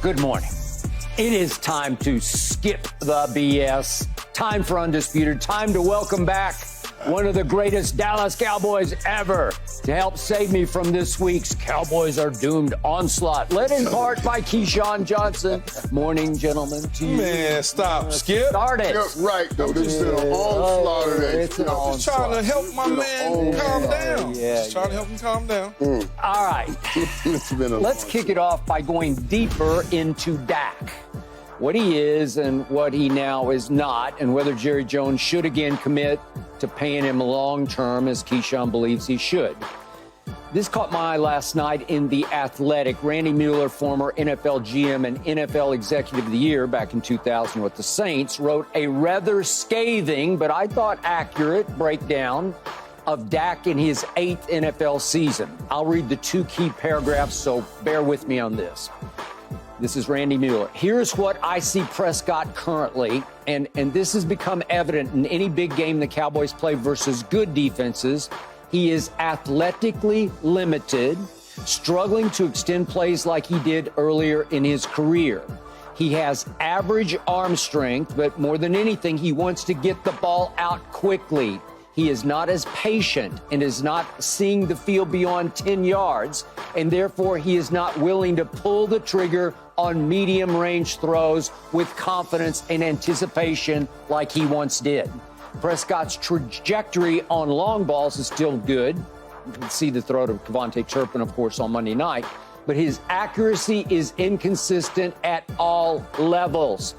Good morning. It is time to skip the BS. Time for Undisputed. Time to welcome back one of the greatest Dallas Cowboys ever to help save me from this week's Cowboys Are Doomed onslaught, led in part by Keyshawn Johnson. Morning, gentlemen, to you. Man, stop, Skip. Start it. You're right, though. This is an onslaught today. It's an onslaught. Just trying to help my man calm down. Yeah, Just trying to help him calm down. All right. Let's kick it off by going deeper into Dak. What he is and what he now is not, and whether Jerry Jones should again commit to paying him long-term as Keyshawn believes he should. This caught my eye last night in The Athletic. Randy Mueller, former NFL GM and NFL Executive of the Year back in 2000 with the Saints, wrote a rather scathing, but I thought accurate, breakdown of Dak in his 8th NFL season. I'll read the two key paragraphs, so bear with me on this. This is Randy Mueller. Here's what I see Prescott currently, and this has become evident in any big game the Cowboys play versus good defenses. He is athletically limited, struggling to extend plays like he did earlier in his career. He has average arm strength, but more than anything, he wants to get the ball out quickly. He is not as patient and is not seeing the field beyond 10 yards, and therefore he is not willing to pull the trigger on medium-range throws with confidence and anticipation like he once did. Prescott's trajectory on long balls is still good. You can see the throw to Kevontae Turpin, of course, on Monday night, but his accuracy is inconsistent at all levels.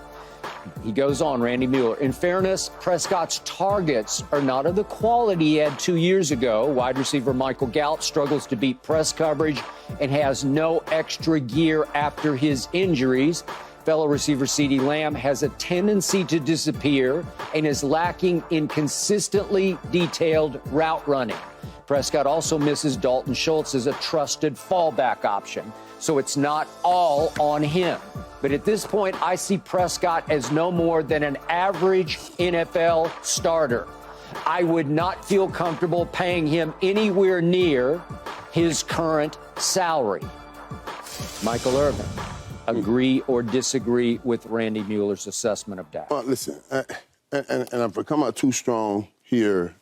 He goes on, Randy Mueller. In fairness, Prescott's targets are not of the quality he had 2 years ago. Wide receiver Michael Gallup struggles to beat press coverage and has no extra gear after his injuries. Fellow receiver CeeDee Lamb has a tendency to disappear and is lacking in consistently detailed route running. Prescott also misses Dalton Schultz as a trusted fallback option, so it's not all on him. But at this point, I see Prescott as no more than an average NFL starter. I would not feel comfortable paying him anywhere near his current salary. Michael Irvin, agree or disagree with Randy Mueller's assessment of Dak? Listen, and if I come out too strong here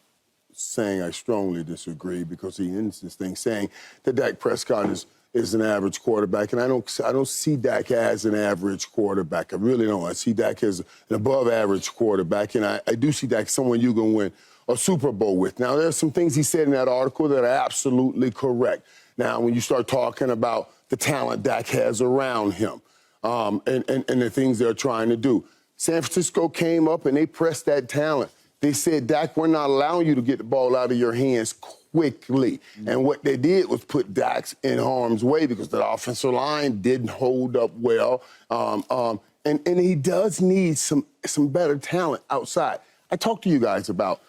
saying I strongly disagree, because he ends this thing saying that Dak Prescott is an average quarterback, and I don't see Dak as an average quarterback. I really don't. I see Dak as an above-average quarterback, and I do see Dak someone you can win a Super Bowl with. Now, there's some things he said in that article that are absolutely correct. Now, when you start talking about the talent Dak has around him and the things they're trying to do, San Francisco came up and they pressed that talent. They said, Dak, we're not allowing you to get the ball out of your hands quickly. And what they did was put Dak in harm's way because the offensive line didn't hold up well. And he does need some better talent outside. I talked to you guys about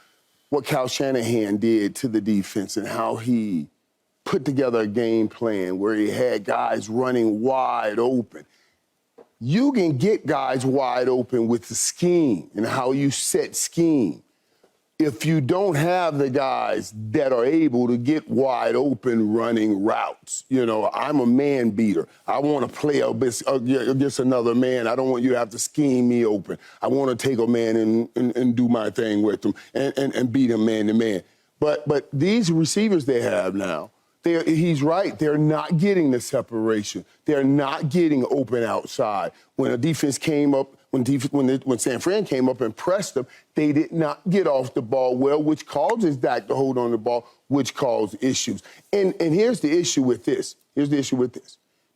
what Kyle Shanahan did to the defense and how he put together a game plan where he had guys running wide open. You can get guys wide open with the scheme and how you set scheme. If you don't have the guys that are able to get wide open running routes, you know, I'm a man beater. I want to play against another man. I don't want you to have to scheme me open. I want to take a man and do my thing with him and beat him man to man. But these receivers they have now, he's right. They're not getting the separation. They're not getting open outside. When a defense came up, when San Fran came up and pressed them, they did not get off the ball well, which causes Dak to hold on the ball, which caused issues. And here's the issue with this.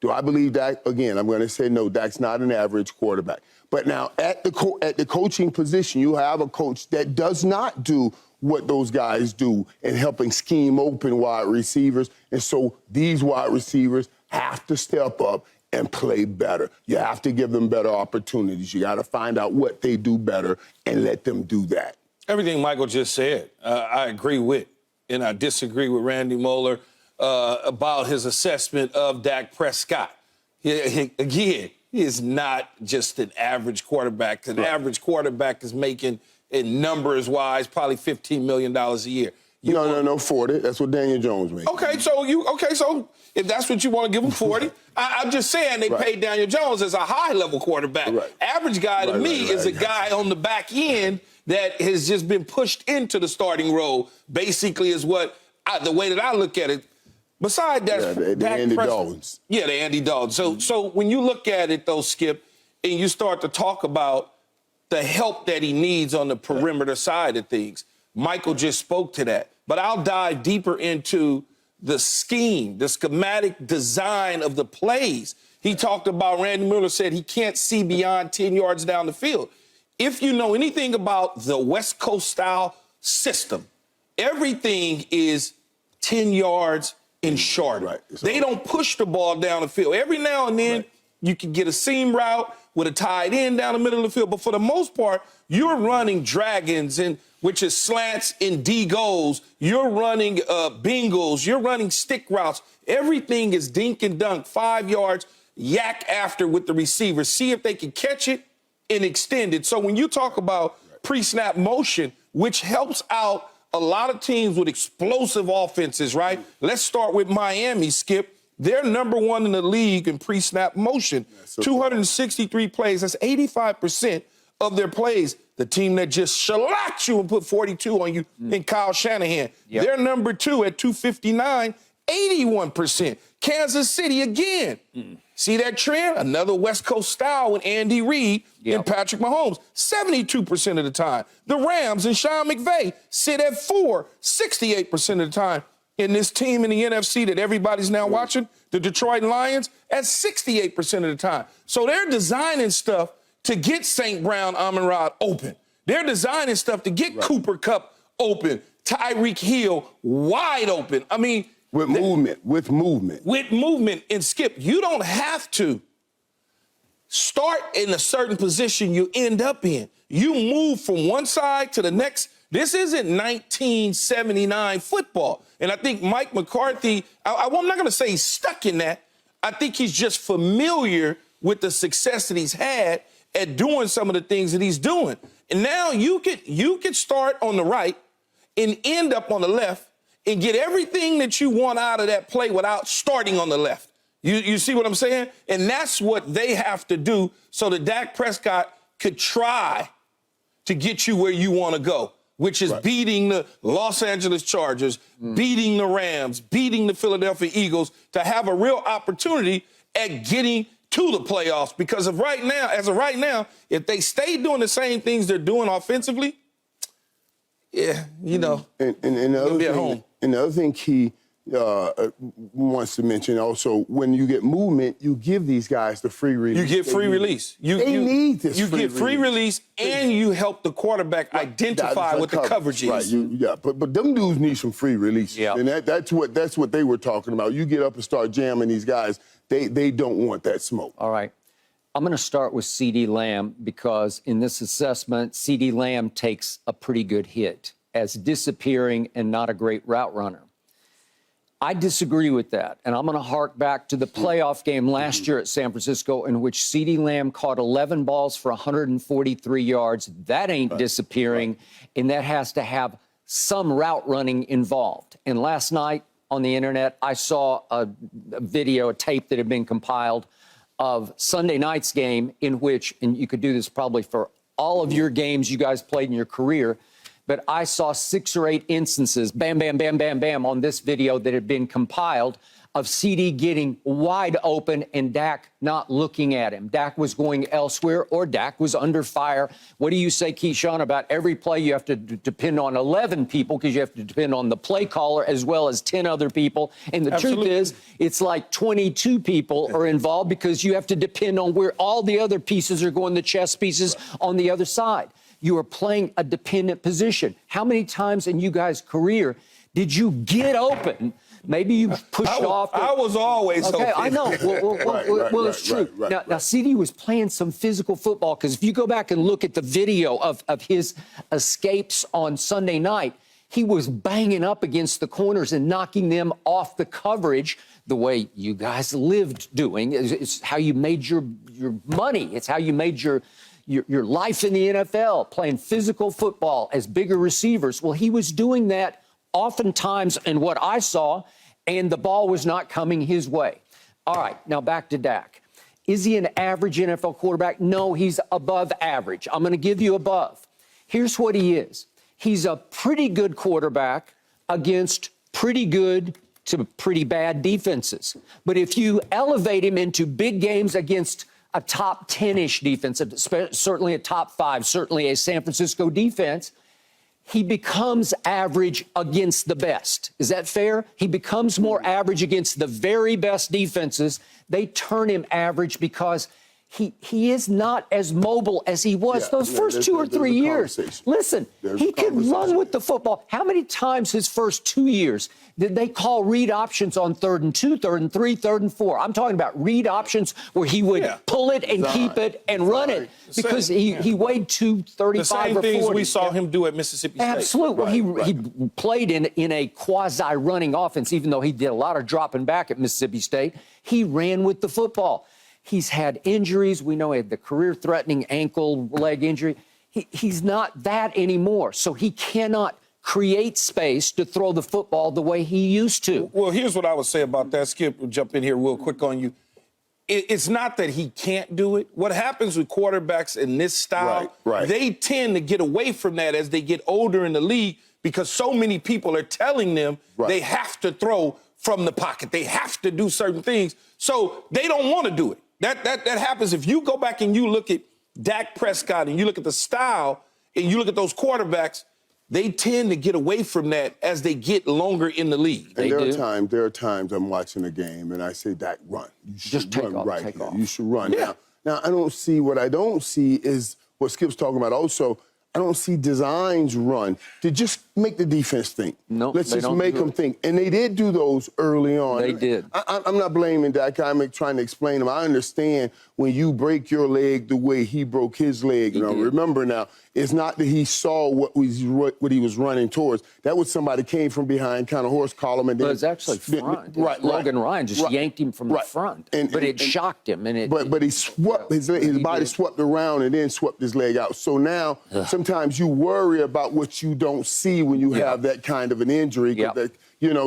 Do I believe Dak? Again, I'm going to say no, Dak's not an average quarterback. But now at the coaching position, you have a coach that does not do what those guys do in helping scheme open wide receivers. And so these wide receivers have to step up and play better. You have to give them better opportunities. You got to find out what they do better and let them do that. Everything Michael just said, I agree with, and I disagree with Randy Mueller about his assessment of Dak Prescott. Again, he is not just an average quarterback. An average quarterback is making, in numbers-wise, probably $15 million a year. No, 40. That's what Daniel Jones made. Okay, so if that's what you want to give him 40, I'm just saying they paid Daniel Jones as a high-level quarterback. Right. Average guy to me is a guy on the back end that has just been pushed into the starting role, basically is what the way that I look at it. Besides that, the Andy Daltons. Yeah, the Andy Daltons. So when you look at it, though, Skip, and you start to talk about the help that he needs on the perimeter side of things, Michael just spoke to that. But I'll dive deeper into the scheme, the schematic design of the plays. He talked about, Randy Miller said he can't see beyond 10 yards down the field. If you know anything about the West Coast style system, everything is 10 yards and shorter. Right. They don't push the ball down the field. Every now and then you can get a seam route with a tight end down the middle of the field. But for the most part, you're running dragons, which is slants and D goals. You're running bingles. You're running stick routes. Everything is dink and dunk, 5 yards, yak after with the receiver. See if they can catch it and extend it. So when you talk about pre-snap motion, which helps out a lot of teams with explosive offenses, right? Let's start with Miami, Skip. They're number one in the league in pre-snap motion. 263 plays. That's 85% of their plays. The team that just shellacked you and put 42 on you in Kyle Shanahan. Yep. They're number two at 259, 81%. Kansas City again. See that trend? Another West Coast style with Andy Reid and Patrick Mahomes. 72% of the time. The Rams and Sean McVay sit at 68% of the time. And this team in the NFC that everybody's now watching, the Detroit Lions, at 68% of the time. So they're designing stuff to get St. Brown, Amon-Ra open. They're designing stuff to get Cooper Kupp open, Tyreek Hill wide open. I mean, with movement. And Skip, you don't have to start in a certain position you end up in. You move from one side to the next. This isn't 1979 football. And I think Mike McCarthy, I'm not going to say he's stuck in that. I think he's just familiar with the success that he's had at doing some of the things that he's doing. And now you could start on the right and end up on the left and get everything that you want out of that play without starting on the left. You see what I'm saying? And that's what they have to do so that Dak Prescott could try to get you where you want to go, which is beating the Los Angeles Chargers, beating the Rams, beating the Philadelphia Eagles, to have a real opportunity at getting to the playoffs. Because as of right now, if they stay doing the same things they're doing offensively, you know, and the other thing he wants to mention also, when you get movement, you give these guys the free release. You get free release. They need this. You get free release, and you help the quarterback identify what the coverage is. But them dudes need some free release, and that's what they were talking about. You get up and start jamming these guys. They don't want that smoke. All right. I'm going to start with CeeDee Lamb because in this assessment, CeeDee Lamb takes a pretty good hit as disappearing and not a great route runner. I disagree with that, and I'm going to hark back to the playoff game last year at San Francisco in which CeeDee Lamb caught 11 balls for 143 yards. That ain't disappearing, and that has to have some route running involved. And last night on the internet, I saw a video, a tape that had been compiled of Sunday night's game in which, and you could do this probably for all of your games you guys played in your career, but I saw 6 or 8 instances, bam, bam, bam, bam, bam, on this video that had been compiled of CeeDee getting wide open and Dak not looking at him. Dak was going elsewhere or Dak was under fire. What do you say, Keyshawn, about every play you have to depend on 11 people because you have to depend on the play caller as well as 10 other people? And the truth is, it's like 22 people are involved because you have to depend on where all the other pieces are going, the chess pieces on the other side. You are playing a dependent position. How many times in you guys' career did you get open? Maybe you pushed off. I was always open. I know. Well, it's true. Now, CeeDee was playing some physical football because if you go back and look at the video of his escapes on Sunday night, he was banging up against the corners and knocking them off the coverage the way you guys lived doing. It's how you made your money. It's how you made your life in the NFL, playing physical football as bigger receivers. Well, he was doing that oftentimes in what I saw, and the ball was not coming his way. All right, now back to Dak. Is he an average NFL quarterback? No, he's above average. I'm going to give you above. Here's what he is. He's a pretty good quarterback against pretty good to pretty bad defenses. But if you elevate him into big games against a top 10-ish defense, certainly a top 5, certainly a San Francisco defense, he becomes average against the best. Is that fair? He becomes more average against the very best defenses. They turn him average because he is not as mobile as he was those first 2 or 3 years. Listen, he could run with the football. How many times his first 2 years did they call read options on 3rd and 2, 3rd and 3, 3rd and 4? I'm talking about read options where he would pull it and keep it and run it because he weighed 235 or 40. The same things we saw him do at Mississippi State. Absolutely. Well, he played in a quasi-running offense, even though he did a lot of dropping back at Mississippi State. He ran with the football. He's had injuries. We know he had the career-threatening ankle, leg injury. He's not that anymore. So he cannot create space to throw the football the way he used to. Well, here's what I would say about that. Skip, we'll jump in here real quick on you. It's not that he can't do it. What happens with quarterbacks in this style, they tend to get away from that as they get older in the league because so many people are telling them they have to throw from the pocket. They have to do certain things. So they don't want to do it. That happens if you go back and you look at Dak Prescott and you look at the style and you look at those quarterbacks, they tend to get away from that as they get longer in the league. And there are times I'm watching a game and I say, Dak, run. You should just run take off. You should run. Now, I don't see what I don't see is what Skip's talking about also. I don't see designs run to just make the defense think. No, let's just make them think. And they did do those early on. They did. I'm not blaming Dak. I'm trying to explain him. I understand when you break your leg the way he broke his leg. Remember now, it's not that he saw what he was running towards. That was somebody came from behind, kind of horse column, and then. But it's actually front. Logan Ryan just yanked him from the front, but it shocked him, and it. But he swept his body swept around and then swept his leg out. So now sometimes you worry about what you don't see when you have that kind of an injury.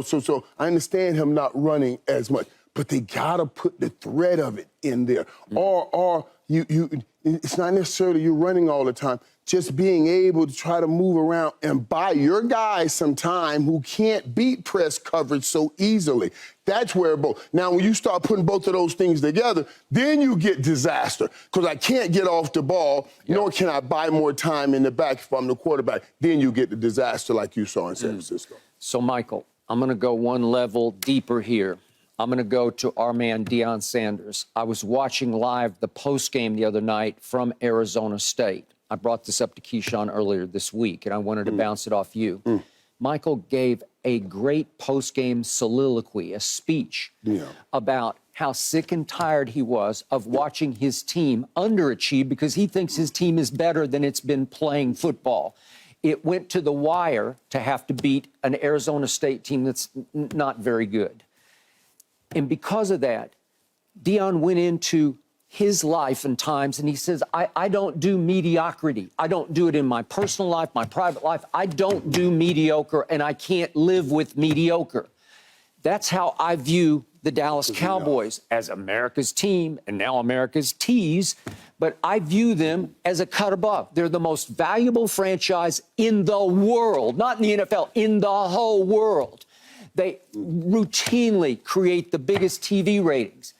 So I understand him not running as much, but they gotta put the threat of it in there, or you. It's not necessarily you're running all the time. Just being able to try to move around and buy your guys some time who can't beat press coverage so easily. That's where now when you start putting both of those things together, then you get disaster. Because I can't get off the ball, nor can I buy more time in the back if I'm the quarterback. Then you get the disaster like you saw in San Francisco. So, Michael, I'm going to go one level deeper here. I'm going to go to our man, Deion Sanders. I was watching live the postgame the other night from Arizona State. I brought this up to Keyshawn earlier this week, and I wanted to bounce it off you. Michael gave a great postgame soliloquy, a speech about how sick and tired he was of watching his team underachieve because he thinks his team is better than it's been playing football. It went to the wire to have to beat an Arizona State team that's not very good. And because of that, Deion went into his life and times, and he says, I don't do mediocrity. I don't do it in my personal life, my private life. I don't do mediocre, and I can't live with mediocre. That's how I view the Dallas Cowboys as America's team and now America's tease, but I view them as a cut above. They're the most valuable franchise in the world, not in the NFL, in the whole world. They routinely create the biggest TV ratings.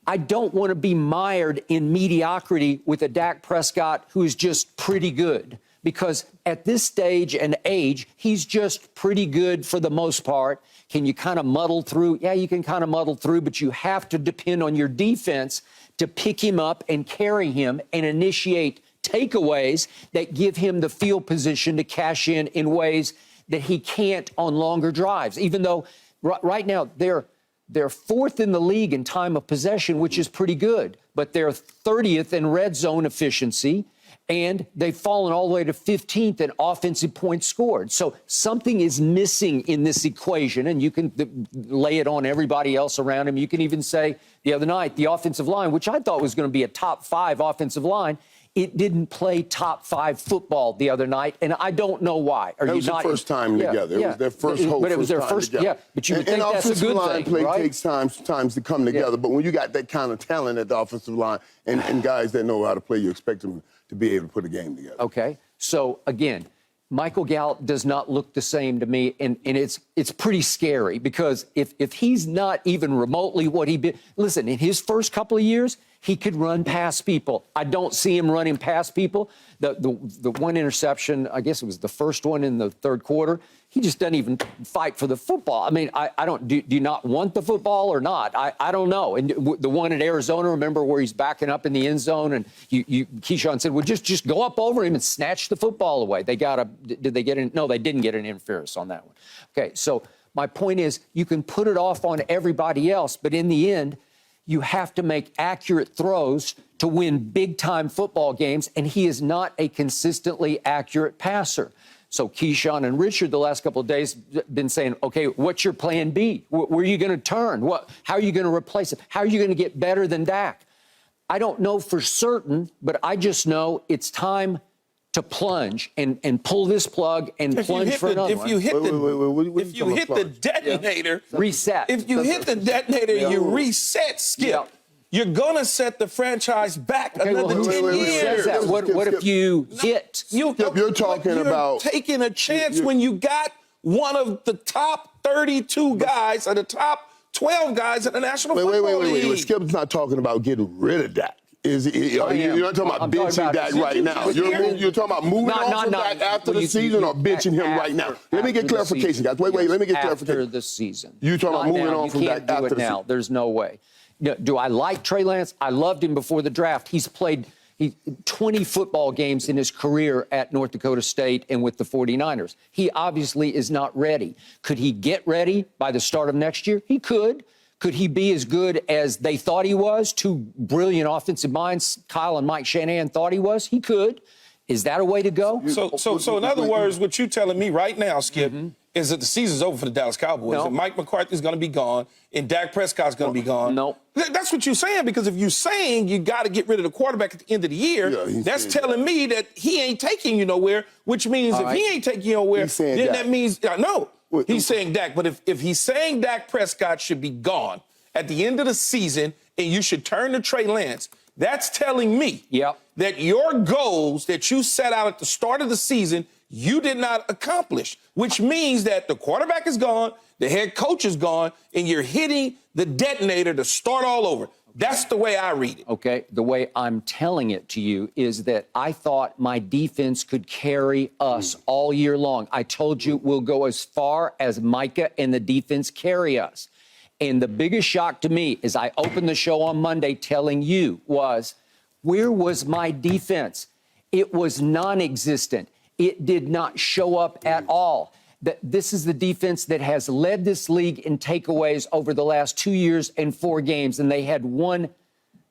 I don't want to be mired in mediocrity with a Dak Prescott who's just pretty good, because at this stage and age, he's just pretty good for the most part. Can you kind of muddle through? Yeah, you can kind of muddle through, but you have to depend on your defense to pick him up and carry him and initiate takeaways that give him the field position to cash in ways that he can't on longer drives, even though right now they're fourth in the league in time of possession, which is pretty good, but they're 30th in red zone efficiency, and they've fallen all the way to 15th in offensive points scored. So something is missing in this equation, and you can lay it on everybody else around him. You can even say the other night, the offensive line, which I thought was going to be a top 5 offensive line, It didn't play top 5 football the other night, and I don't know why. That was the first time together. It was their first whole But it was their time first, together. yeah. But you would think that's a good line thing, play right? takes times to come together. But when you got that kind of talent at the offensive line and guys that know how to play, you expect them to be able to put a game together. Okay. So, again, Michael Gallup does not look the same to me, and it's pretty scary because if he's not even remotely what he been, listen, in his first couple of years, he could run past people. I don't see him running past people. The one interception, I guess it was the first one in the third quarter, he just doesn't even fight for the football. I mean, I don't, do you not want the football or not? I don't know. And the one in Arizona, remember, where he's backing up in the end zone and Keyshawn said, well, just go up over him and snatch the football away. Did they get in? No, they didn't get an interference on that one. Okay, so my point is you can put it off on everybody else, but in the end, you have to make accurate throws to win big-time football games, and he is not a consistently accurate passer. So Keyshawn and Richard the last couple of days been saying, okay, what's your plan B? Where are you going to turn? How are you going to replace him? How are you going to get better than Dak? I don't know for certain, but I just know it's time to plunge and pull this plug and plunge for another one. If you hit the detonator, reset. If you hit the detonator, you reset, Skip. Yeah. You're going to set the franchise back another 10 years. Says that? What if you hit? You're talking about taking a chance when you got one of the top 32 guys or the top 12 guys in the National Football League. Wait. Skip's not talking about getting rid of Dak. You're not talking about benching Dak right now. You're talking about moving on from Dak after the season or benching him right now. Let me get clarification, guys. Wait. Let me get clarification. After the season. You're talking about moving on from Dak after the season. Now. There's no way. Do I like Trey Lance? I loved him before the draft. He's played 20 football games in his career at North Dakota State and with the 49ers. He obviously is not ready. Could he get ready by the start of next year? He could. Could he be as good as they thought he was? Two brilliant offensive minds, Kyle and Mike Shanahan, thought he was? He could. Is that a way to go? So in other words, what you're telling me right now, Skip, is that the season's over for the Dallas Cowboys. No. And Mike McCarthy's going to be gone, and Dak Prescott's going to be gone. No. That's what you're saying, because if you're saying you got to get rid of the quarterback at the end of the year, that's telling me that he ain't taking you nowhere, which means if he ain't taking you nowhere, then that means, no. He's saying Dak, but if he's saying Dak Prescott should be gone at the end of the season and you should turn to Trey Lance, that's telling me that your goals that you set out at the start of the season, you did not accomplish, which means that the quarterback is gone, the head coach is gone, and you're hitting the detonator to start all over. That's the way I read it. Okay, the way I'm telling it to you is that I thought my defense could carry us all year long. I told you we'll go as far as Micah and the defense carry us. And the biggest shock to me is I opened the show on Monday telling you was, where was my defense? It was non-existent. It did not show up at all. This is the defense that has led this league in takeaways over the last 2 years and 4 games, and they had one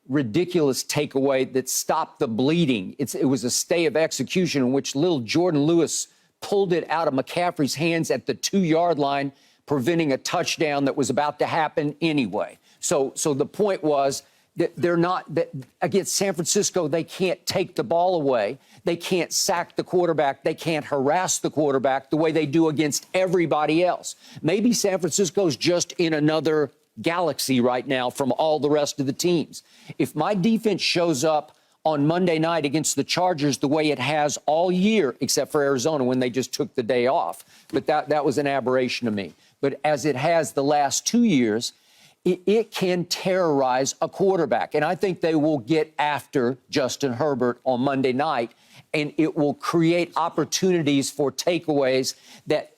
ridiculous takeaway that stopped the bleeding. It was a stay of execution in which little Jordan Lewis pulled it out of McCaffrey's hands at the 2-yard line, preventing a touchdown that was about to happen anyway. So the point was that they're not, that against San Francisco, they can't take the ball away. They can't sack the quarterback. They can't harass the quarterback the way they do against everybody else. Maybe San Francisco's just in another galaxy right now from all the rest of the teams. If my defense shows up on Monday night against the Chargers the way it has all year, except for Arizona when they just took the day off, but that was an aberration to me. But as it has the last 2 years, it can terrorize a quarterback. And I think they will get after Justin Herbert on Monday night, and it will create opportunities for takeaways that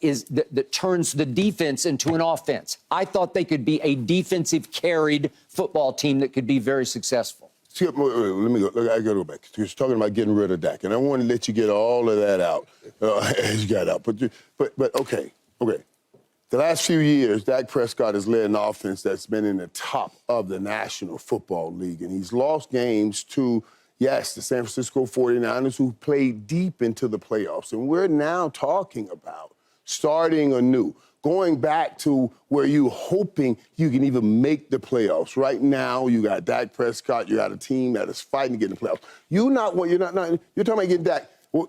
turns the defense into an offense. I thought they could be a defensive carried football team that could be very successful. Skip, let me go. Look, I got to go back. You're talking about getting rid of Dak, and I want to let you get all of that out as you got out. But okay. The last few years, Dak Prescott has led an offense that's been in the top of the National Football League, and he's lost games to, yes, the San Francisco 49ers, who played deep into the playoffs. And we're now talking about starting anew. going back to where you're hoping you can even make the playoffs. Right now, you got Dak Prescott. You got a team that is fighting to get in the playoffs. You're talking about getting Dak. Well,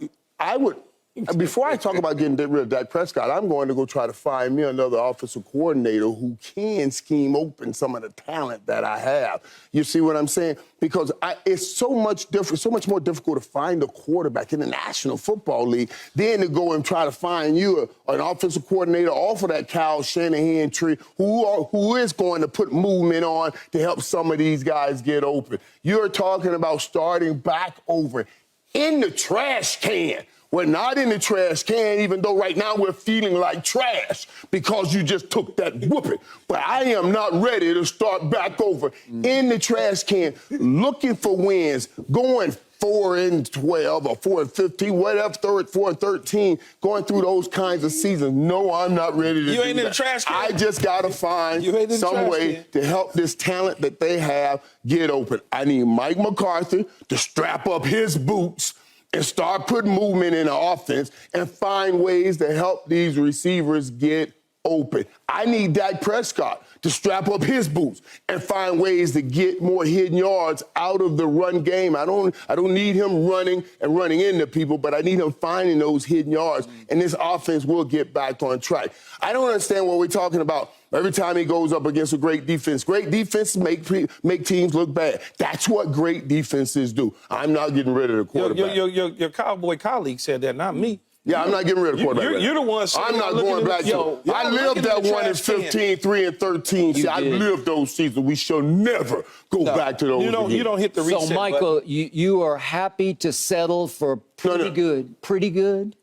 before I talk about getting rid of Dak Prescott, I'm going to go try to find me another offensive coordinator who can scheme open some of the talent that I have. You see what I'm saying? Because it's so much more difficult to find a quarterback in the National Football League than to go and try to find you an offensive coordinator off of that Kyle Shanahan tree who is going to put movement on to help some of these guys get open. You're talking about starting back over in the trash can. We're not in the trash can, even though right now we're feeling like trash because you just took that whooping. But I am not ready to start back over in the trash can, looking for wins, going 4-12 or 4-15, whatever, 4-13, going through those kinds of seasons. No, I'm not ready to do that. You ain't in the trash can? I just got to find some way to help this talent that they have get open. I need Mike McCarthy to strap up his boots and start putting movement in the offense and find ways to help these receivers get open. I need Dak Prescott to strap up his boots and find ways to get more hidden yards out of the run game. I don't need him running into people, but I need him finding those hidden yards, and this offense will get back on track. I don't understand what we're talking about. Every time he goes up against a great defense make teams look bad. That's what great defenses do. I'm not getting rid of the quarterback. Your Cowboy colleague said that, not me. Yeah, I'm not getting rid of the quarterback. You're the one saying I'm not going back to it. I lived that one in 15, 3-13. See, I lived those seasons. We shall never go back to those again. You don't hit the reset So, Michael, button. You are happy to settle for pretty good?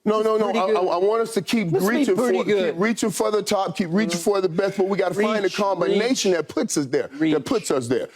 No. I want us to keep reaching for the top, keep reaching for the best, but we got to find a combination that puts us there. Yeah.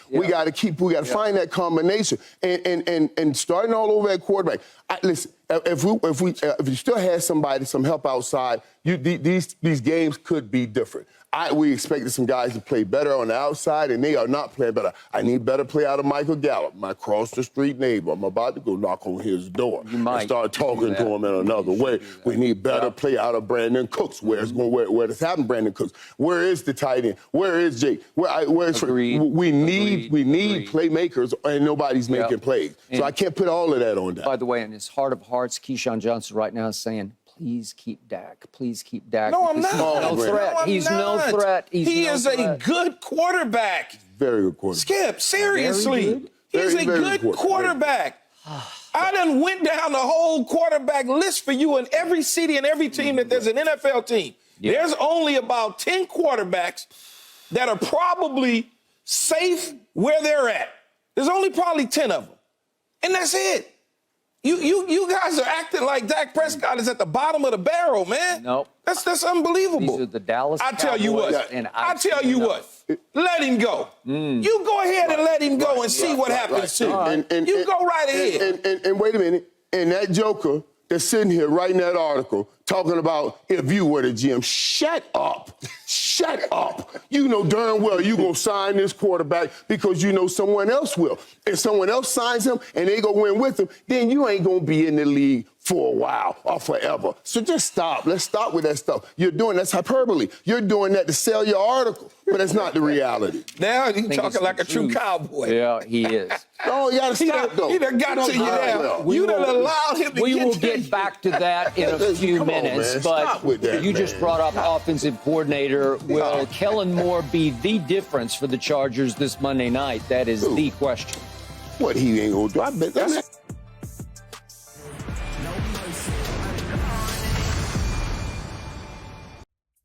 We got to find that combination and starting all over at quarterback. Listen, if you still had some help outside, these games could be different. We expected some guys to play better on the outside, and they are not playing better. I need better play out of Michael Gallup, my cross-the-street neighbor. I'm about to go knock on his door and start talking to him in another way. We need better play out of Brandon Cooks. Where does happen, Brandon Cooks? Where is the tight end? Where is Jake? We need playmakers, and nobody's making plays. So I can't put all of that on Dak. By the way, in his heart of hearts, Keyshawn Johnson right now is saying, please keep Dak. Please keep Dak. No, I'm not. No threat. He's no threat. He is a good quarterback. Very good quarterback. Skip, seriously. He's a good quarterback. I done went down the whole quarterback list for you in every city and every team that there's an NFL team. Yeah. There's only about 10 quarterbacks that are probably safe where they're at. There's only probably 10 of them. And that's it. You guys are acting like Dak Prescott is at the bottom of the barrel, man. Nope. That's unbelievable. These are the Dallas Cowboys. I tell you what. Let him go. You go ahead and let him go and see what happens to him. You go right ahead. And wait a minute. And that joker that's sitting here writing that article talking about if you were the GM, shut up. Shut up. You know darn well you're going to sign this quarterback because you know someone else will. If someone else signs him and they go win with him, then you ain't going to be in the league for a while or forever. So just stop. Let's stop with that stuff. That's hyperbole. You're doing that to sell your article, but that's not the reality. Now you're talking like a true cowboy. Yeah, he is. Oh, you got to stop, though. He done got to you now. You done allowed him to We will get back to that in a few minutes, but you just brought up offensive coordinator. Will Kellen Moore be the difference for the Chargers this Monday night? That is the question. What he ain't going to do? I bet that's...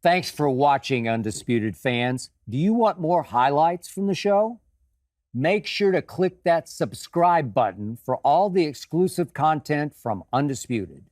Thanks for watching, Undisputed fans. Do you want more highlights from the show? Make sure to click that subscribe button for all the exclusive content from Undisputed.